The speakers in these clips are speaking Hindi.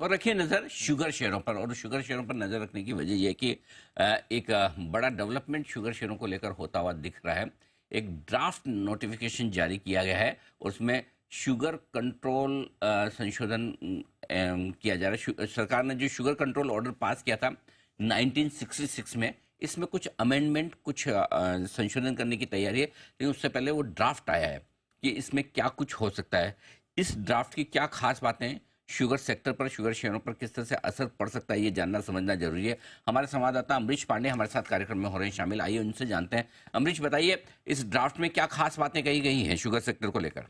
और रखिए नज़र शुगर शेयरों पर, और शुगर शेयरों पर नज़र रखने की वजह यह है कि एक बड़ा डेवलपमेंट शुगर शेयरों को लेकर होता हुआ दिख रहा है। एक ड्राफ्ट नोटिफिकेशन जारी किया गया है, उसमें शुगर कंट्रोल संशोधन किया जा रहा है। सरकार ने जो शुगर कंट्रोल ऑर्डर पास किया था 1966 में, इसमें कुछ अमेंडमेंट, कुछ संशोधन करने की तैयारी है, लेकिन उससे पहले वो ड्राफ्ट आया है कि इसमें क्या कुछ हो सकता है। इस ड्राफ्ट की क्या खास बातें हैं, शुगर सेक्टर पर, शुगर शेयरों पर किस तरह से असर पड़ सकता है, ये जानना समझना जरूरी है। हमारे संवाददाता अमरीश पांडे हमारे साथ कार्यक्रम में हो रहे हैं शामिल, आइए उनसे जानते हैं। अमरीश, बताइए इस ड्राफ्ट में क्या खास बातें कही गई हैं शुगर सेक्टर को लेकर।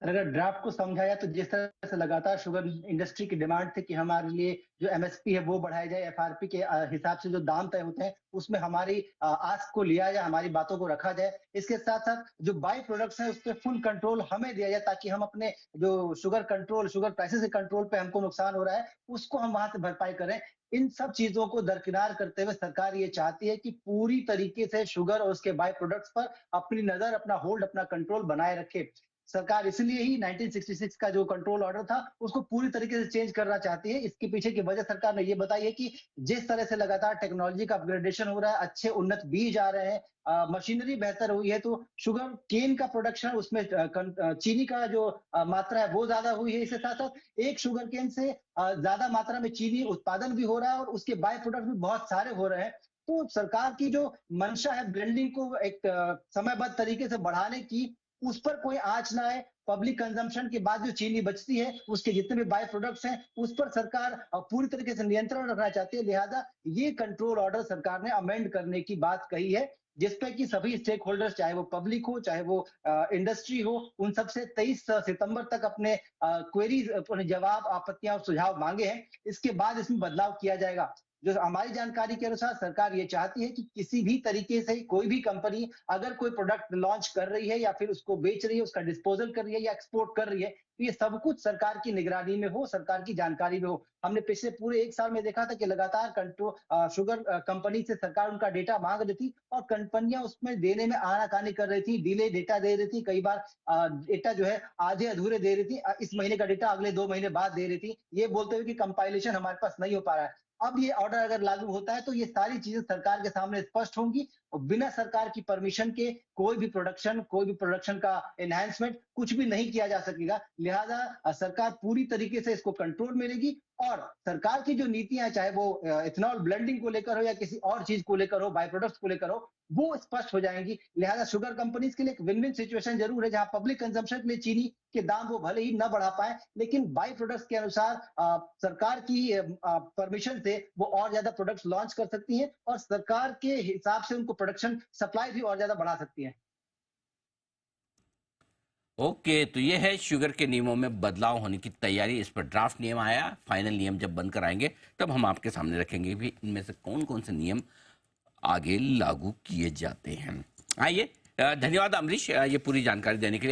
अगर ड्राफ्ट को समझा जाए तो जिस तरह से लगातार शुगर इंडस्ट्री की डिमांड थी कि हमारे लिए जो एमएसपी है वो बढ़ाया जाए, एफआरपी के हिसाब से जो दाम तय होते हैं उसमें हमारी आस्क को लिया जाए, हमारी बातों को रखा जाए। इसके साथ साथ जो बाई प्रोडक्ट्स हैं उस पर फुल कंट्रोल हमें दिया जाए, ताकि हम अपने जो शुगर कंट्रोल, शुगर प्राइसेस के कंट्रोल पे हमको नुकसान हो रहा है उसको हम वहां से भरपाई करें। इन सब चीजों को दरकिनार करते हुए सरकार ये चाहती है कि पूरी तरीके से शुगर और उसके बाई प्रोडक्ट्स पर अपनी नजर, अपना होल्ड, अपना कंट्रोल बनाए रखे। सरकार इसलिए ही 1966 का जो कंट्रोल ऑर्डर था उसको पूरी तरीके से चेंज करना चाहती है। इसके पीछे की वजह सरकार ने ये बताई है कि जिस तरह से लगातार टेक्नोलॉजी का अपग्रेडेशन हो रहा है, अच्छे उन्नत बीज आ रहे हैं, मशीनरी बेहतर हुई है, तो शुगर केन का प्रोडक्शन, उसमें चीनी का जो मात्रा है वो ज्यादा हुई है। इसके साथ साथ एक शुगर केन से ज्यादा मात्रा में चीनी उत्पादन भी हो रहा है और उसके बाय प्रोडक्ट भी बहुत सारे हो रहे हैं। तो सरकार की जो मंशा है ब्लेंडिंग को एक समयबद्ध तरीके से बढ़ाने की, उस पर कोई आंच ना आए। पब्लिक कंजम्पशन के बाद जो चीनी बचती है उसके जितने भी बाय प्रोडक्ट्स हैं उस पर सरकार पूरी तरीके से नियंत्रण रखना चाहती है। लिहाजा ये कंट्रोल ऑर्डर सरकार ने अमेंड करने की बात कही है, जिसपे कि सभी स्टेक होल्डर्स, चाहे वो पब्लिक हो चाहे वो इंडस्ट्री हो, उन सबसे 23 सितंबर तक अपने क्वेरीज, अपने जवाब, आपत्तियां और सुझाव मांगे हैं। इसके बाद इसमें बदलाव किया जाएगा। जो हमारी जानकारी के अनुसार सरकार ये चाहती है कि किसी भी तरीके से कोई भी कंपनी अगर कोई प्रोडक्ट लॉन्च कर रही है या फिर उसको बेच रही है, उसका डिस्पोजल कर रही है या एक्सपोर्ट कर रही है, तो ये सब कुछ सरकार की निगरानी में हो, सरकार की जानकारी में हो। हमने पिछले पूरे 1 साल में देखा था कि लगातार कंट्रोल शुगर कंपनी से सरकार उनका डेटा मांग रही थी और कंपनियां उसमें देने में आनाकानी कर रही थी, डिले डेटा दे रही थी, कई बार डेटा जो है आधे अधूरे दे रही थी। इस महीने का डेटा अगले 2 महीने बाद दे रही थी, ये बोलते हुए कि कंपाइलेशन हमारे पास नहीं हो पा रहा है। अब ये ऑर्डर अगर लागू होता है तो ये सारी चीजें सरकार के सामने स्पष्ट होंगी और बिना सरकार की परमिशन के कोई भी प्रोडक्शन का एनहांसमेंट कुछ भी नहीं किया जा सकेगा। लिहाजा सरकार पूरी तरीके से इसको कंट्रोल में लेगी और सरकार की जो नीतियां हैं, चाहे वो इथेनॉल ब्लेंडिंग को लेकर हो या किसी और चीज को लेकर हो, बाय प्रोडक्ट्स को लेकर हो, वो स्पष्ट हो जाएंगी। लिहाजा शुगर कंपनीज के लिए एक विन विन सिचुएशन जरूर है, जहां पब्लिक कंजम्पशन के लिए चीनी के दाम वो भले ही न बढ़ा पाए, लेकिन बाई प्रोडक्ट्स के अनुसार सरकार की परमिशन से वो और ज्यादा प्रोडक्ट्स लॉन्च कर सकती हैं और सरकार के हिसाब से उनको प्रोडक्शन सप्लाई भी और ज्यादा बढ़ा सकती है। ओके, तो ये है शुगर के नियमों में बदलाव होने की तैयारी। इस पर ड्राफ्ट नियम आया, फाइनल नियम जब बनकर आएंगे तब हम आपके सामने रखेंगे भी इनमें से कौन कौन से नियम आगे लागू किए जाते हैं। आइए, धन्यवाद अमरीश ये पूरी जानकारी देने के लिए।